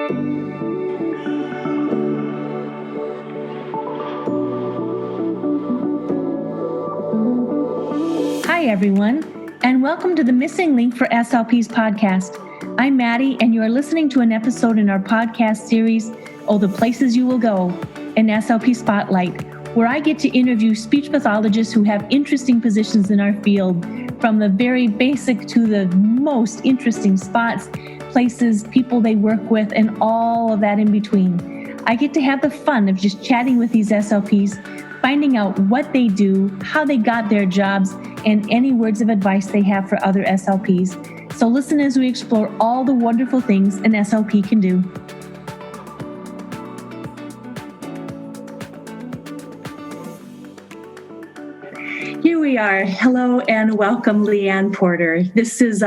Hi, everyone, and welcome to the Missing Link for SLP's podcast. I'm Maddie, and you are listening to an episode in our podcast series, Oh, the Places You Will Go, an SLP Spotlight, where I get to interview speech pathologists who have interesting positions in our field, from the very basic to the most interesting spots, places, people they work with, and all of that in between. I get to have the fun of just chatting with these SLPs, finding out what they do, how they got their jobs, and any words of advice they have for other SLPs. So listen as we explore all the wonderful things an SLP can do. Here we are. Hello and welcome, Leanne Porter. This is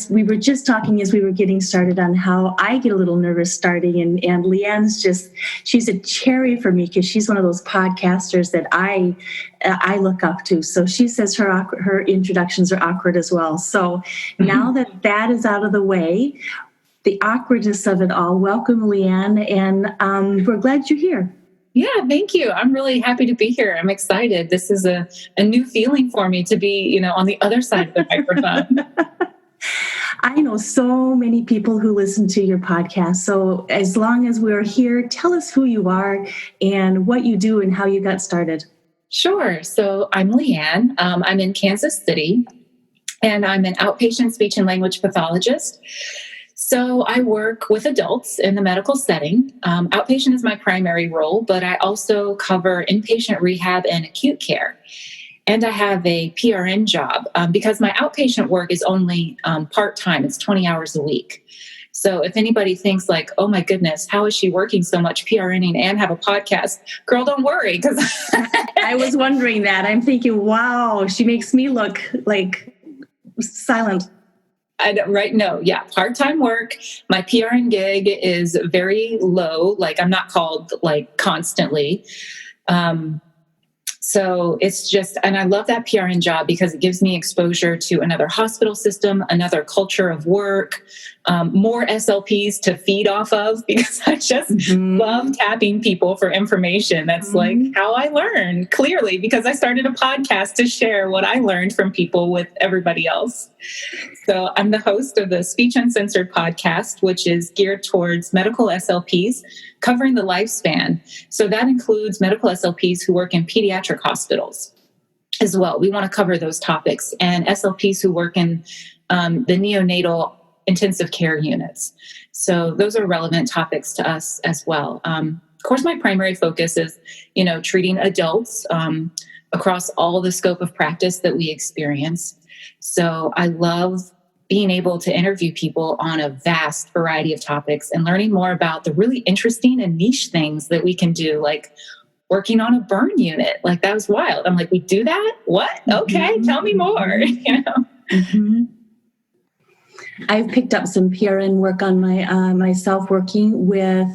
we were just talking as we were getting started on how I get a little nervous starting, and Leanne's she's a cherry for me because she's one of those podcasters that I look up to. So she says her introductions are awkward as well. So now that is out of the way, the awkwardness of it all, welcome, Leanne, and we're glad you're here. Yeah, thank you. I'm really happy to be here. I'm excited. This is a new feeling for me to be, on the other side of the microphone. I know so many people who listen to your podcast. So as long as we're here, tell us who you are and what you do and how you got started. Sure. So I'm Leanne. I'm in Kansas City, and I'm an outpatient speech and language pathologist. So I work with adults in the medical setting. Outpatient is my primary role, but I also cover inpatient rehab and acute care. And I have a PRN job because my outpatient work is only part-time. It's 20 hours a week. So if anybody thinks like, oh my goodness, how is she working so much PRNing and have a podcast? Girl, don't worry. Because I was wondering that. I'm thinking, wow, she makes me look like silent. Part-time work. My PRN gig is very low. Like I'm not called like constantly. So it's just, and I love that PRN job because it gives me exposure to another hospital system, another culture of work, more SLPs to feed off of, because I just love tapping people for information. That's like how I learn, clearly, because I started a podcast to share what I learned from people with everybody else. So I'm the host of the Speech Uncensored podcast, which is geared towards medical SLPs covering the lifespan. So that includes medical SLPs who work in pediatric hospitals as well. We want to cover those topics, and SLPs who work in the neonatal intensive care units. So those are relevant topics to us as well. Of course, my primary focus is, treating adults across all the scope of practice that we experience. So I love being able to interview people on a vast variety of topics and learning more about the really interesting and niche things that we can do, like working on a burn unit. Like that was wild. I'm like, we do that? What? Okay, tell me more. I've picked up some PRN work on myself, working with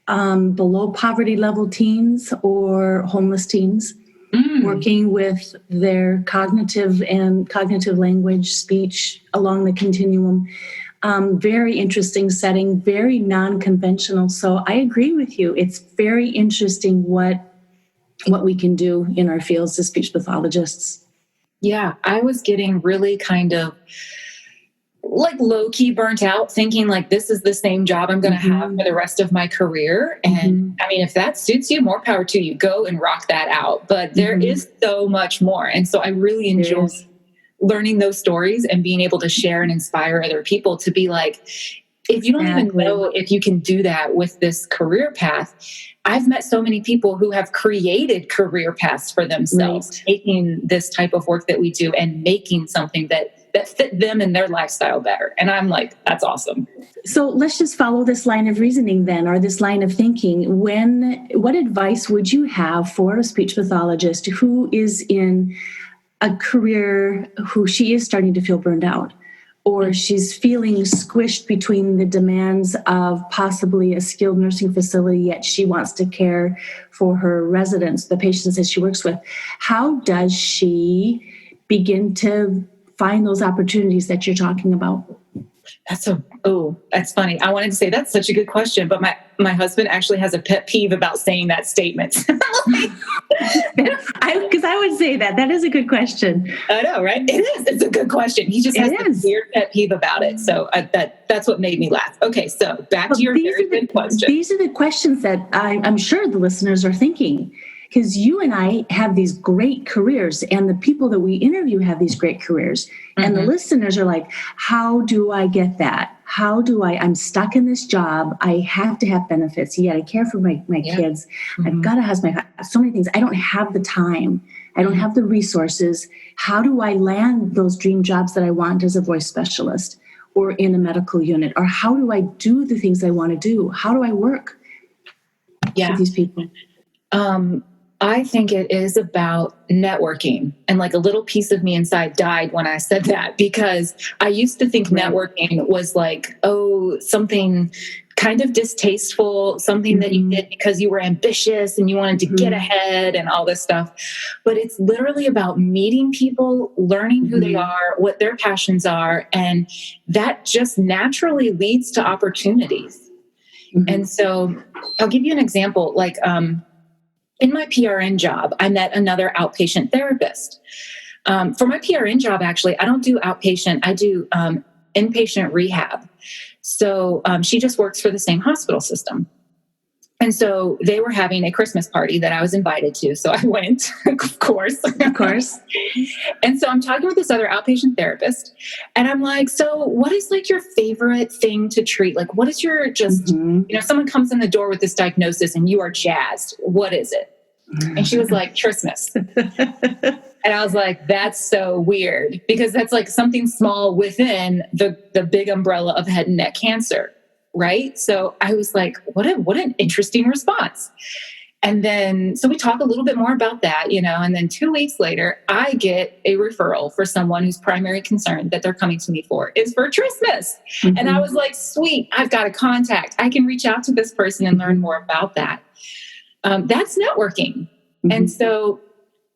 below poverty level teens or homeless teens. Working with their cognitive language, speech along the continuum. Very interesting setting, very non-conventional. So I agree with you. It's very interesting what we can do in our fields as speech pathologists. Yeah, I was getting really kind of like low-key burnt out, thinking like this is the same job I'm going to have for the rest of my career. And I mean, if that suits you, more power to you. Go and rock that out. But there is so much more. And so I really enjoy learning those stories and being able to share and inspire other people to be like, if you don't even know if you can do that with this career path. I've met so many people who have created career paths for themselves, taking this type of work that we do and making something that fit them and their lifestyle better. And I'm like, that's awesome. So let's just follow this line of reasoning then, or this line of thinking. What advice would you have for a speech pathologist who is in a career, who she is starting to feel burned out, or she's feeling squished between the demands of possibly a skilled nursing facility, yet she wants to care for her residents, the patients that she works with? How does she begin to find those opportunities that you're talking about? That's funny. I wanted to say that's such a good question, but my husband actually has a pet peeve about saying that statement. Because I would say that is a good question. I know, right? It is. It's a good question. He just has this weird pet peeve about it. So that's what made me laugh. Okay, so back to your very good question. These are the questions that I'm sure the listeners are thinking, because you and I have these great careers, and the people that we interview have these great careers. Mm-hmm. And the listeners are like, how do I get that? I'm stuck in this job. I have to have benefits. I care for my kids. Mm-hmm. I've got to have so many things. I don't have the time. I don't have the resources. How do I land those dream jobs that I want as a voice specialist or in a medical unit? Or how do I do the things I want to do? How do I work with these people? I think it is about networking, and like a little piece of me inside died when I said that, because I used to think networking was like, something kind of distasteful, something that you did because you were ambitious and you wanted to get ahead and all this stuff. But it's literally about meeting people, learning who they are, what their passions are. And that just naturally leads to opportunities. And so I'll give you an example. Like, in my PRN job, I met another outpatient therapist. For my PRN job, actually, I don't do outpatient. I do inpatient rehab. So she just works for the same hospital system. And so they were having a Christmas party that I was invited to. So I went, of course. Of course. And so I'm talking with this other outpatient therapist. And I'm like, so what is like your favorite thing to treat? Like, what is your someone comes in the door with this diagnosis and you are jazzed. What is it? And she was like, Christmas. And I was like, that's so weird, because that's like something small within the big umbrella of head and neck cancer. Right. So I was like, what an interesting response. And then, so we talk a little bit more about that, and then 2 weeks later, I get a referral for someone whose primary concern that they're coming to me for is for trismus. And I was like, sweet, I've got a contact. I can reach out to this person and learn more about that. That's networking. And so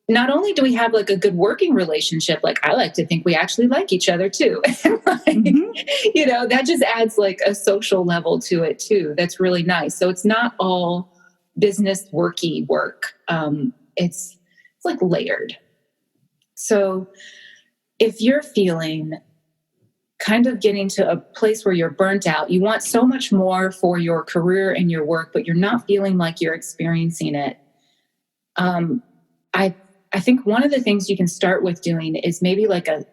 not only do we have like a good working relationship, like I like to think we actually like each other too. That just adds like a social level to it too. That's really nice. So it's not all business worky work. It's like layered. So if you're feeling kind of getting to a place where you're burnt out, you want so much more for your career and your work, but you're not feeling like you're experiencing it. I think one of the things you can start with doing is maybe like a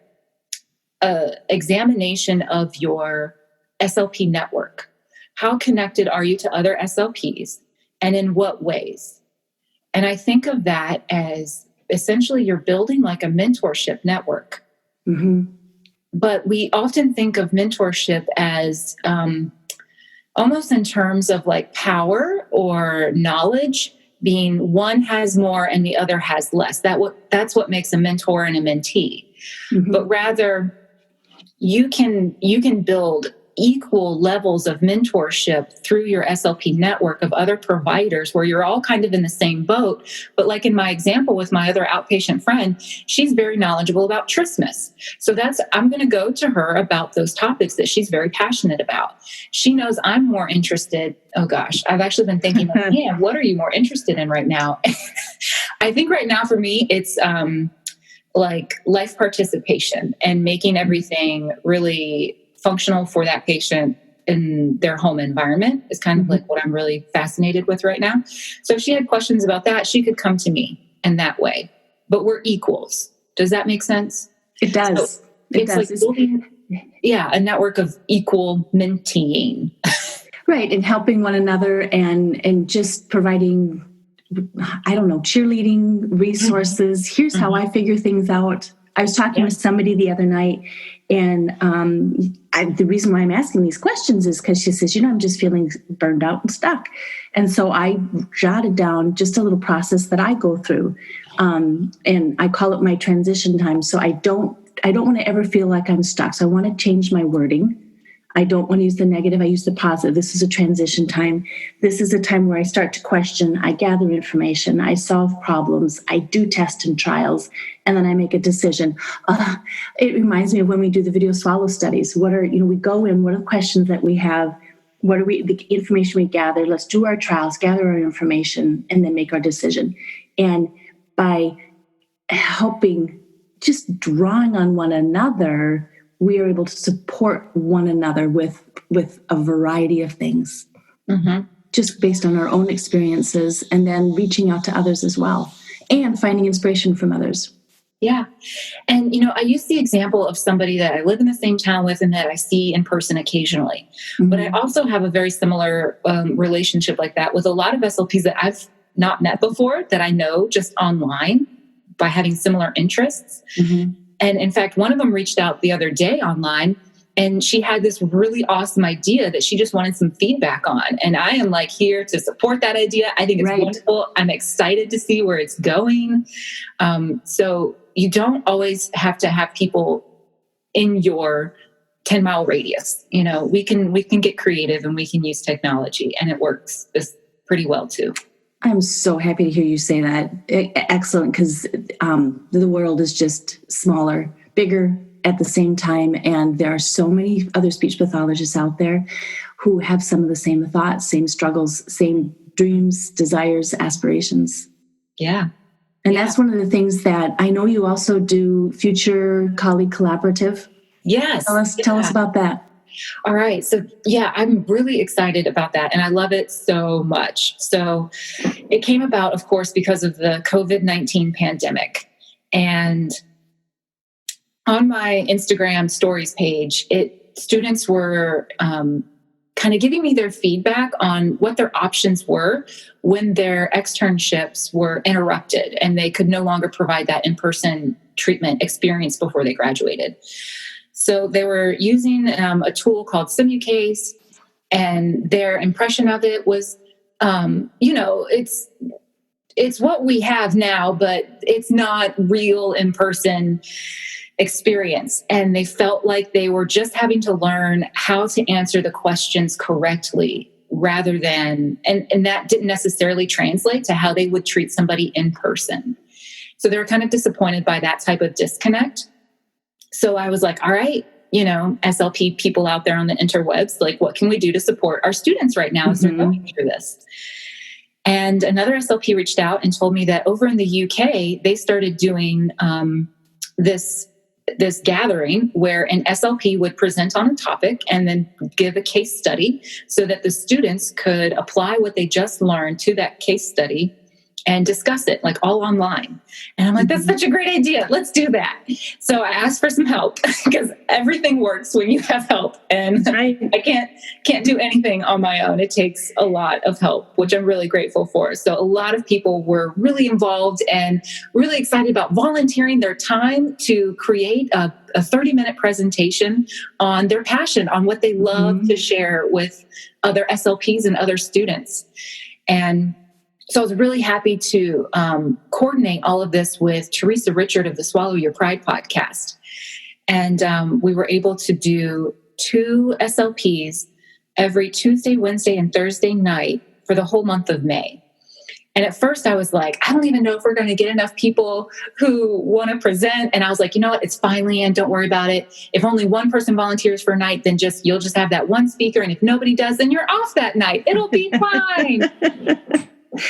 examination of your SLP network. How connected are you to other SLPs, and in what ways? And I think of that as essentially you're building like a mentorship network. But we often think of mentorship as almost in terms of like power or knowledge, being one has more and the other has less. That's what makes a mentor and a mentee. But rather, you can build equal levels of mentorship through your SLP network of other providers where you're all kind of in the same boat. But like in my example with my other outpatient friend, she's very knowledgeable about trismus. So I'm going to go to her about those topics that she's very passionate about. She knows I'm more interested. Oh gosh, I've actually been thinking, man, what are you more interested in right now? I think right now for me, it's like life participation and making everything really functional for that patient in their home environment is kind of like what I'm really fascinated with right now. So if she had questions about that, she could come to me in that way. But we're equals. Does that make sense? It does. So it's like building, a network of equal menteeing. Right, and helping one another and just providing, cheerleading resources. Here's how I figure things out. I was talking with somebody the other night, and the reason why I'm asking these questions is because she says, I'm just feeling burned out and stuck. And so I jotted down just a little process that I go through, and I call it my transition time. So I don't want to ever feel like I'm stuck. So I want to change my wording. I don't want to use the negative. I use the positive. This is a transition time. This is a time where I start to question. I gather information. I solve problems. I do tests and trials. And then I make a decision. It reminds me of when we do the video swallow studies. We go in, what are the questions that we have? The information we gather? Let's do our trials, gather our information, and then make our decision. And by helping, just drawing on one another, we are able to support one another with a variety of things, just based on our own experiences, and then reaching out to others as well, and finding inspiration from others. Yeah. And, I use the example of somebody that I live in the same town with and that I see in person occasionally. But I also have a very similar relationship like that with a lot of SLPs that I've not met before, that I know just online by having similar interests. And in fact, one of them reached out the other day online, and she had this really awesome idea that she just wanted some feedback on. And I am here to support that idea. I think it's wonderful. I'm excited to see where it's going. So you don't always have to have people in your 10-mile radius. We can get creative, and we can use technology, and it works pretty well too. I'm so happy to hear you say that. Excellent, because the world is just smaller, bigger at the same time, and there are so many other speech pathologists out there who have some of the same thoughts, same struggles, same dreams, desires, aspirations. Yeah. And that's one of the things that I know you also do, Future Colleague Collaborative. Yes. Tell us about that. All right. So I'm really excited about that. And I love it so much. So it came about, of course, because of the COVID-19 pandemic. And on my Instagram stories page, students were kind of giving me their feedback on what their options were when their externships were interrupted and they could no longer provide that in-person treatment experience before they graduated. So they were using a tool called SimuCase, and their impression of it was, it's what we have now, but it's not real in-person experience. And they felt like they were just having to learn how to answer the questions correctly rather than, and that didn't necessarily translate to how they would treat somebody in person. So they were kind of disappointed by that type of disconnect. So I was like, all right, SLP people out there on the interwebs, what can we do to support our students right now as they're going through this? And another SLP reached out and told me that over in the UK, they started doing this gathering where an SLP would present on a topic and then give a case study so that the students could apply what they just learned to that case study and discuss it all online. And I'm like, that's such a great idea. Let's do that. So I asked for some help because everything works when you have help. And I can't do anything on my own. It takes a lot of help, which I'm really grateful for. So a lot of people were really involved and really excited about volunteering their time to create a 30-minute presentation on their passion, on what they love to share with other SLPs and other students. And so I was really happy to coordinate all of this with Teresa Richard of the Swallow Your Pride podcast. And we were able to do 2 SLPs every Tuesday, Wednesday, and Thursday night for the whole month of May. And at first I was like, I don't even know if we're going to get enough people who want to present. And I was like, you know what? It's fine, Leanne. Don't worry about it. If only one person volunteers for a night, then you'll just have that one speaker. And if nobody does, then you're off that night. It'll be fine.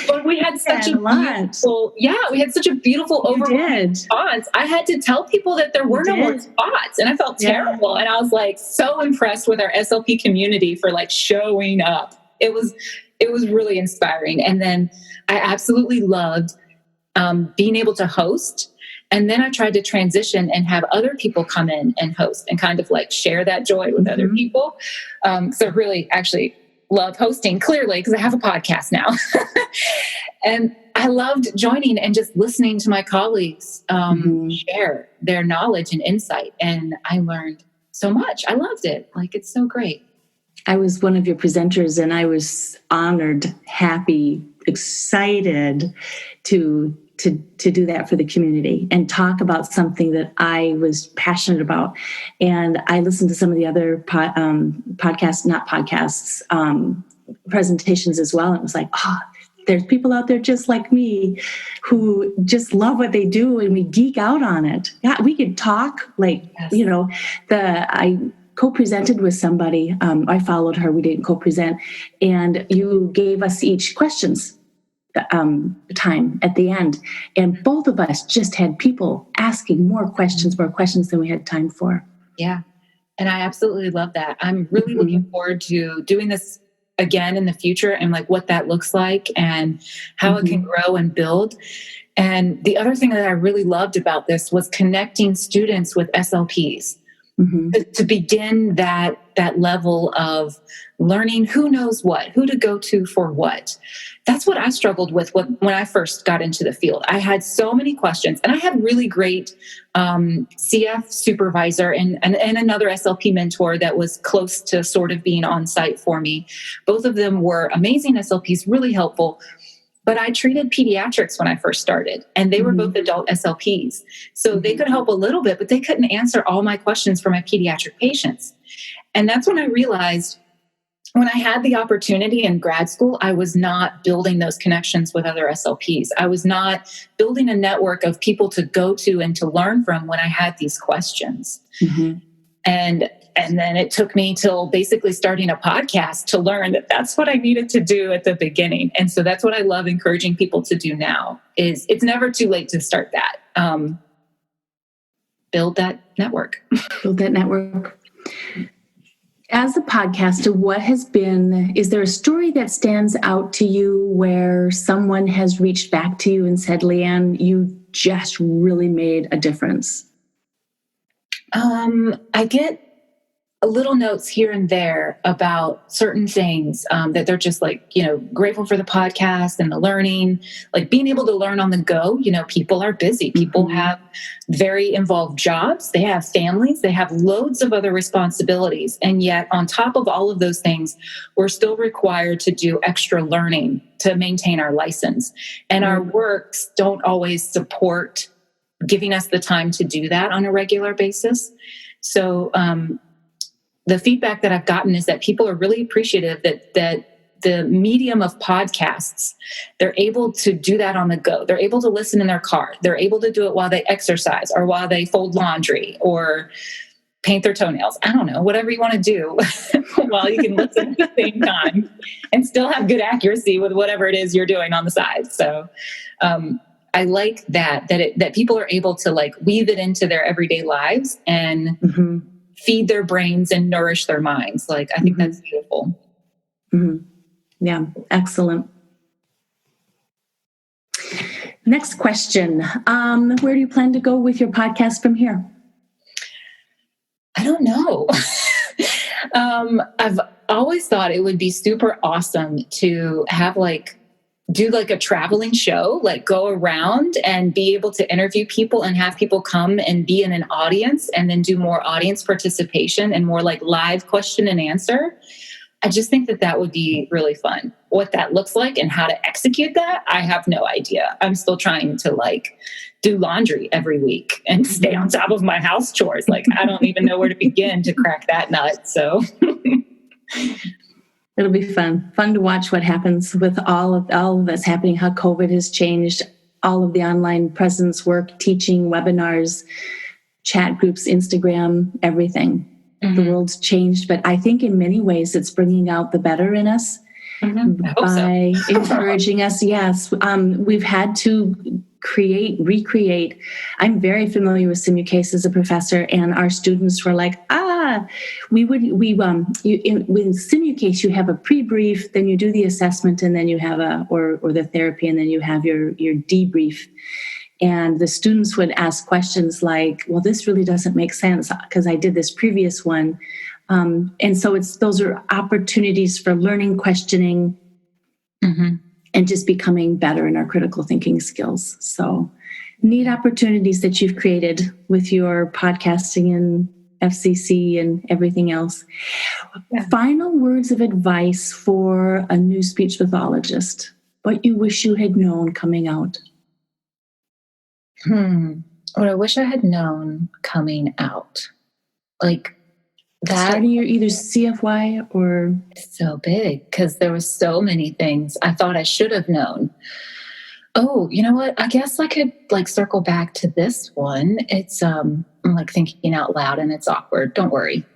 But we had such a beautiful overwhelming response. I had to tell people that there were no more spots, and I felt terrible. And I was so impressed with our SLP community for showing up. It was really inspiring. And then I absolutely loved being able to host. And then I tried to transition and have other people come in and host and kind of share that joy with other people. So really actually love hosting, clearly, because I have a podcast now. And I loved joining and just listening to my colleagues share their knowledge and insight. And I learned so much. I loved it. It's so great. I was one of your presenters, and I was honored, happy, excited to to do that for the community and talk about something that I was passionate about. And I listened to some of the other presentations as well. And it was like, there's people out there just like me who just love what they do, and we geek out on it. Yeah, we could talk like, yes. I co-presented with somebody. I followed her. We didn't co-present. And you gave us each questions time at the end. And both of us just had people asking more questions than we had time for. Yeah. And I absolutely love that. I'm really looking forward to doing this again in the future, and like what that looks like and how it can grow and build. And the other thing that I really loved about this was connecting students with SLPs. To begin that level of learning who knows what, who to go to for what. That's what I struggled with when I first got into the field. I had so many questions, and I had really great CF supervisor and another SLP mentor that was close to sort of being on site for me. Both of them were amazing SLPs, really helpful. But I treated pediatrics when I first started, and they were both adult SLPs. So they could help a little bit, but they couldn't answer all my questions for my pediatric patients. And that's when I realized, when I had the opportunity in grad school, I was not building those connections with other SLPs. I was not building a network of people to go to and to learn from when I had these questions. And then it took me till basically starting a podcast to learn that that's what I needed to do at the beginning. And so that's what I love encouraging people to do now. Is it's never too late to start that. Build that network. Build that network. As a podcaster, is there a story that stands out to you where someone has reached back to you and said, Leanne, you just really made a difference? I get little notes here and there about certain things that they're just like, grateful for the podcast and the learning, like being able to learn on the go. People are busy. People have very involved jobs. They have families. They have loads of other responsibilities. And yet on top of all of those things, we're still required to do extra learning to maintain our license. And our works don't always support giving us the time to do that on a regular basis. So, the feedback that I've gotten is that people are really appreciative that the medium of podcasts, they're able to do that on the go. They're able to listen in their car. They're able to do it while they exercise or while they fold laundry or paint their toenails. I don't know, whatever you want to do while you can listen at the same time and still have good accuracy with whatever it is you're doing on the side. So I like that people are able to like weave it into their everyday lives and feed their brains and nourish their minds. Like, I think that's beautiful. Yeah, excellent. Next question. Where do you plan to go with your podcast from here? I don't know. I've always thought it would be super awesome to have do a traveling show, go around and be able to interview people and have people come and be in an audience and then do more audience participation and more live question and answer. I just think that would be really fun. What that looks like and how to execute that, I have no idea. I'm still trying to do laundry every week and stay on top of my house chores. I don't even know where to begin to crack that nut. So it'll be fun to watch what happens with all of this happening, how COVID has changed all of the online presence work, teaching, webinars, chat groups, Instagram, everything. The world's changed, but I think in many ways it's bringing out the better in us by encouraging us. Yes, we've had to recreate. I'm very familiar with SimuCase as a professor, and our students were like, with SimuCase, you have a pre-brief, then you do the assessment, and then you have or the therapy, and then you have your debrief. And the students would ask questions like, well, this really doesn't make sense because I did this previous one. And so those are opportunities for learning, questioning, and just becoming better in our critical thinking skills. So neat opportunities that you've created with your podcasting and FCC and everything else. Yeah. Final words of advice for a new speech pathologist, what you wish you had known coming out. What I wish I had known coming out. Like that. Starting your either CFY or... So big because there was so many things I thought I should have known. Oh, you know what? I guess I could like circle back to this one. It's I'm like thinking out loud and it's awkward. Don't worry.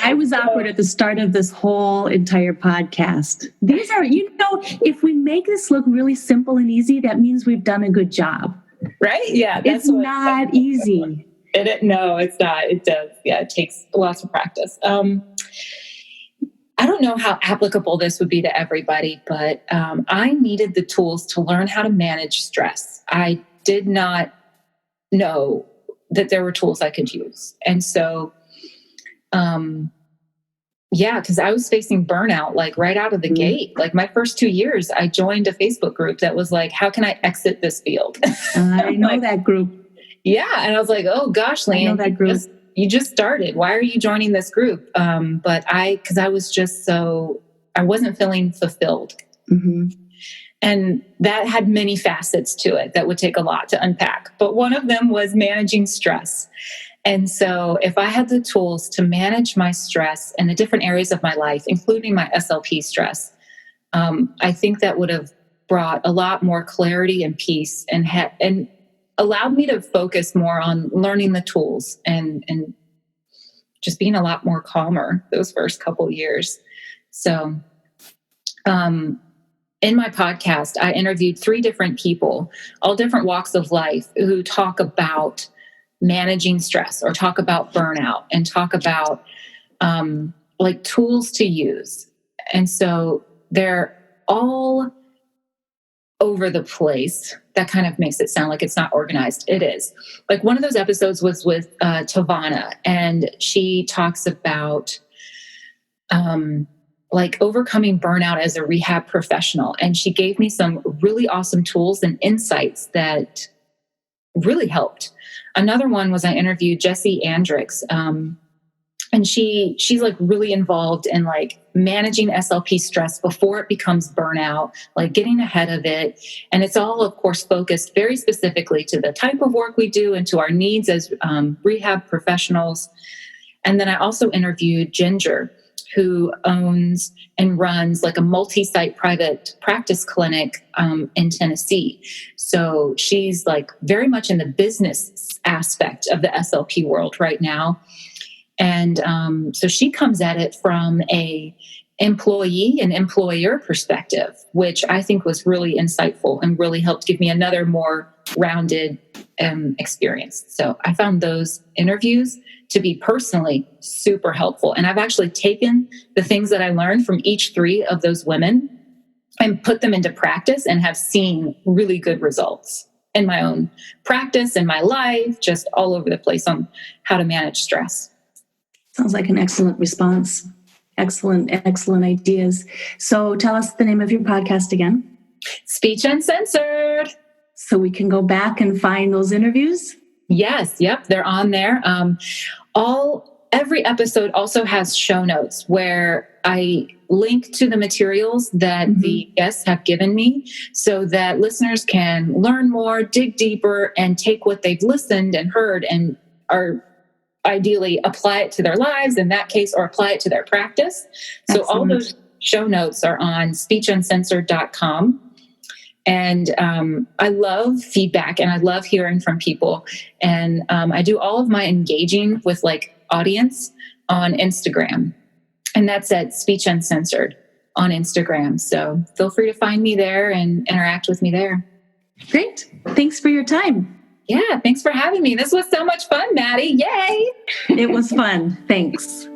I was awkward at the start of this whole entire podcast. These are, if we make this look really simple and easy, that means we've done a good job. Right? Yeah. It's not easy. No, it's not. It does. Yeah. It takes lots of practice. I don't know how applicable this would be to everybody, but I needed the tools to learn how to manage stress. I did not know that there were tools I could use. And so, because I was facing burnout, like right out of the gate. Like my first 2 years, I joined a Facebook group that was like, how can I exit this field? I know that group. Yeah. And I was like, oh gosh, Lane, I know that group. You just started. Why are you joining this group? Because I was just I wasn't feeling fulfilled. Mm-hmm. And that had many facets to it that would take a lot to unpack. But one of them was managing stress. And so if I had the tools to manage my stress in the different areas of my life, including my SLP stress, I think that would have brought a lot more clarity and peace and allowed me to focus more on learning the tools and just being a lot more calmer those first couple years. So in my podcast, I interviewed 3 different people, all different walks of life, who talk about managing stress or talk about burnout and talk about like tools to use. And so they're all over the place. That kind of makes it sound like it's not organized. It is. Like one of those episodes was with Tavana, and she talks about like overcoming burnout as a rehab professional. And she gave me some really awesome tools and insights that really helped. Another one was I interviewed Jessie Andricks, and she's like really involved in like managing SLP stress before it becomes burnout, like getting ahead of it. And it's all, of course, focused very specifically to the type of work we do and to our needs as rehab professionals. And then I also interviewed Ginger, who owns and runs like a multi-site private practice clinic in Tennessee. So she's like very much in the business aspect of the SLP world right now. And so she comes at it from a employee and employer perspective, which I think was really insightful and really helped give me another more rounded experience. So I found those interviews to be personally super helpful. And I've actually taken the things that I learned from each 3 of those women and put them into practice and have seen really good results in my own practice, in my life, just all over the place on how to manage stress. Sounds like an excellent response. Excellent ideas. So tell us the name of your podcast again. Speech Uncensored. So we can go back and find those interviews? Yes. Yep. They're on there. Every episode also has show notes where I link to the materials that the guests have given me so that listeners can learn more, dig deeper, and take what they've listened and heard and are ideally apply it to their lives in that case, or apply it to their practice. So Excellent. All those show notes are on speechuncensored.com. And I love feedback and I love hearing from people. And I do all of my engaging with like audience on Instagram. And that's at Speech Uncensored on Instagram. So feel free to find me there and interact with me there. Great. Thanks for your time. Yeah, thanks for having me. This was so much fun, Maddie. Yay! It was fun. Thanks.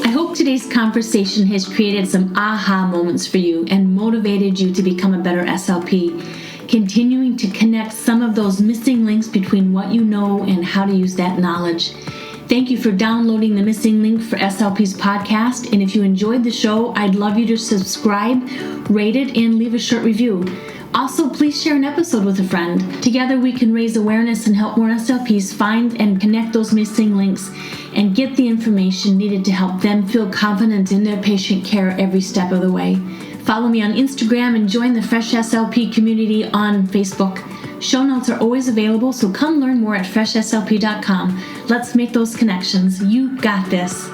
I hope today's conversation has created some aha moments for you and motivated you to become a better SLP, continuing to connect some of those missing links between what you know and how to use that knowledge. Thank you for downloading the Missing Link for SLP's podcast. And if you enjoyed the show, I'd love you to subscribe, rate it, and leave a short review. Also, please share an episode with a friend. Together we can raise awareness and help more SLPs find and connect those missing links and get the information needed to help them feel confident in their patient care every step of the way. Follow me on Instagram and join the Fresh SLP community on Facebook. Show notes are always available, so come learn more at freshslp.com. Let's make those connections. You got this.